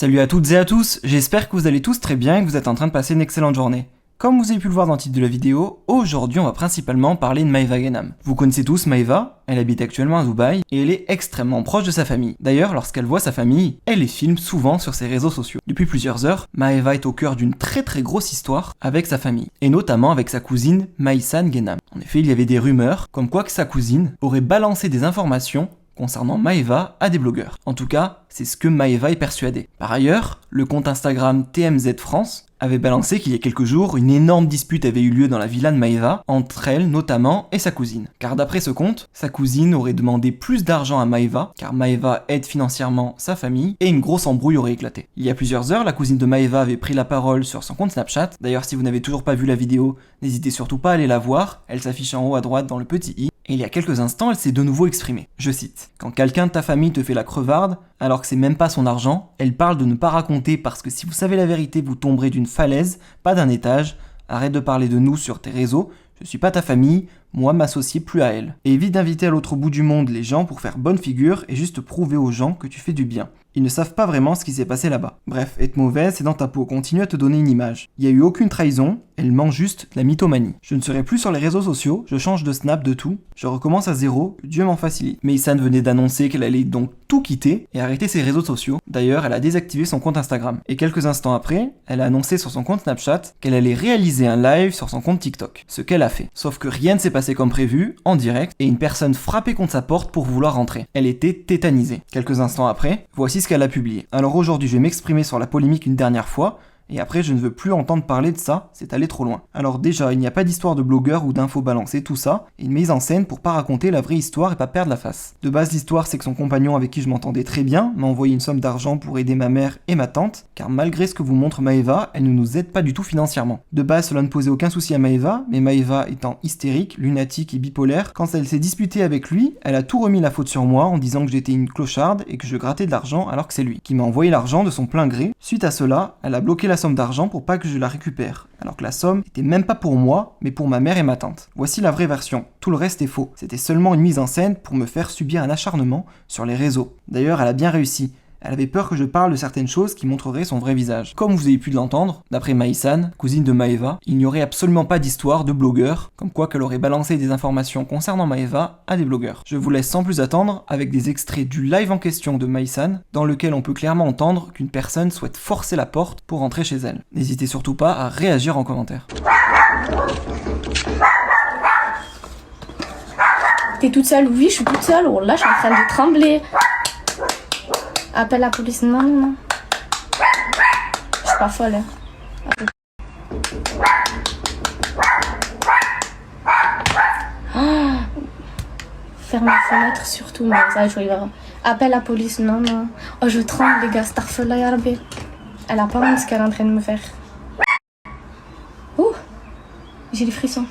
Salut à toutes et à tous, j'espère que vous allez tous très bien et que vous êtes en train de passer une excellente journée. Comme vous avez pu le voir dans le titre de la vidéo, aujourd'hui on va principalement parler de Maeva Ghenam. Vous connaissez tous Maeva, elle habite actuellement à Dubaï et elle est extrêmement proche de sa famille. D'ailleurs, lorsqu'elle voit sa famille, elle les filme souvent sur ses réseaux sociaux. Depuis plusieurs heures, Maeva est au cœur d'une très grosse histoire avec sa famille, et notamment avec sa cousine Maïsan Ghenam. En effet, il y avait des rumeurs comme quoi que sa cousine aurait balancé des informations concernant Maeva à des blogueurs. En tout cas, c'est ce que Maeva est persuadée. Par ailleurs, le compte Instagram TMZ France avait balancé qu'il y a quelques jours, une énorme dispute avait eu lieu dans la villa de Maeva, entre elle notamment et sa cousine. Car d'après ce compte, sa cousine aurait demandé plus d'argent à Maeva, car Maeva aide financièrement sa famille, et une grosse embrouille aurait éclaté. Il y a plusieurs heures, la cousine de Maeva avait pris la parole sur son compte Snapchat. D'ailleurs, si vous n'avez toujours pas vu la vidéo, n'hésitez surtout pas à aller la voir, elle s'affiche en haut à droite dans le petit i. Et il y a quelques instants, elle s'est de nouveau exprimée. Je cite: « Quand quelqu'un de ta famille te fait la crevarde, alors que c'est même pas son argent, elle parle de ne pas raconter parce que si vous savez la vérité, vous tomberez d'une falaise, pas d'un étage. Arrête de parler de nous sur tes réseaux, je suis pas ta famille, moi m'associer plus à elle. Et évite d'inviter à l'autre bout du monde les gens pour faire bonne figure et juste prouver aux gens que tu fais du bien. Ils ne savent pas vraiment ce qui s'est passé là-bas. Bref, être mauvaise, c'est dans ta peau, continue à te donner une image. Il n'y a eu aucune trahison, elle ment juste de la mythomanie. Je ne serai plus sur les réseaux sociaux, je change de snap, de tout, je recommence à zéro, que Dieu m'en facilite. » Maïsan venait d'annoncer qu'elle allait donc tout quitter et arrêter ses réseaux sociaux. D'ailleurs, elle a désactivé son compte Instagram. Et quelques instants après, elle a annoncé sur son compte Snapchat qu'elle allait réaliser un live sur son compte TikTok. Ce qu'elle a fait. Sauf que rien ne s'est passé comme prévu, en direct, et une personne frappait contre sa porte pour vouloir rentrer. Elle était tétanisée. Quelques instants après, voici ce qu'elle a publié. Alors aujourd'hui, je vais m'exprimer sur la polémique une dernière fois, et après je ne veux plus entendre parler de ça, c'est allé trop loin. Alors déjà, il n'y a pas d'histoire de blogueur ou d'infos balancées, tout ça, et une mise en scène pour pas raconter la vraie histoire et pas perdre la face. De base, l'histoire c'est que son compagnon avec qui je m'entendais très bien m'a envoyé une somme d'argent pour aider ma mère et ma tante, car malgré ce que vous montre Maeva, elle ne nous aide pas du tout financièrement. De base, cela ne posait aucun souci à Maeva, mais Maeva étant hystérique, lunatique et bipolaire, quand elle s'est disputée avec lui, elle a tout remis la faute sur moi en disant que j'étais une clocharde et que je grattais de l'argent alors que c'est lui, qui m'a envoyé l'argent de son plein gré. Suite à cela, elle a bloqué la somme d'argent pour pas que je la récupère, alors que la somme était même pas pour moi, mais pour ma mère et ma tante. Voici la vraie version, tout le reste est faux. C'était seulement une mise en scène pour me faire subir un acharnement sur les réseaux. D'ailleurs, elle a bien réussi. Elle avait peur que je parle de certaines choses qui montreraient son vrai visage. Comme vous avez pu l'entendre, d'après Maïsan, cousine de Maeva, il n'y aurait absolument pas d'histoire de blogueur, comme quoi qu'elle aurait balancé des informations concernant Maeva à des blogueurs. Je vous laisse sans plus attendre avec des extraits du live en question de Maïsan, dans lequel on peut clairement entendre qu'une personne souhaite forcer la porte pour rentrer chez elle. N'hésitez surtout pas à réagir en commentaire. T'es toute seule? Oui, je suis toute seule. Oh là, je suis en train de trembler. Appelle la police. Non. Je suis pas folle. Hein. Oh. Ferme la fenêtre surtout. Mais ça, je vais voir. Appelle la police. Non. Oh, je tremble, les gars. Starfella Yarbi. Elle a pas honte ce qu'elle est en train de me faire. Ouh. J'ai des frissons.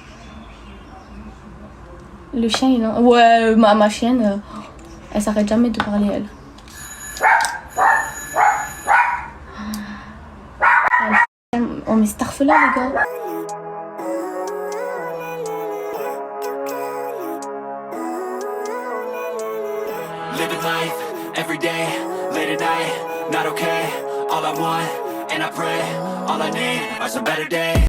Le chien, il a... Ouais, ma chienne, elle s'arrête jamais de parler, elle. Oh, mais Starfella, les gars. Living life, every day, late at night, not okay. All I want, and I pray, all I need are some better days.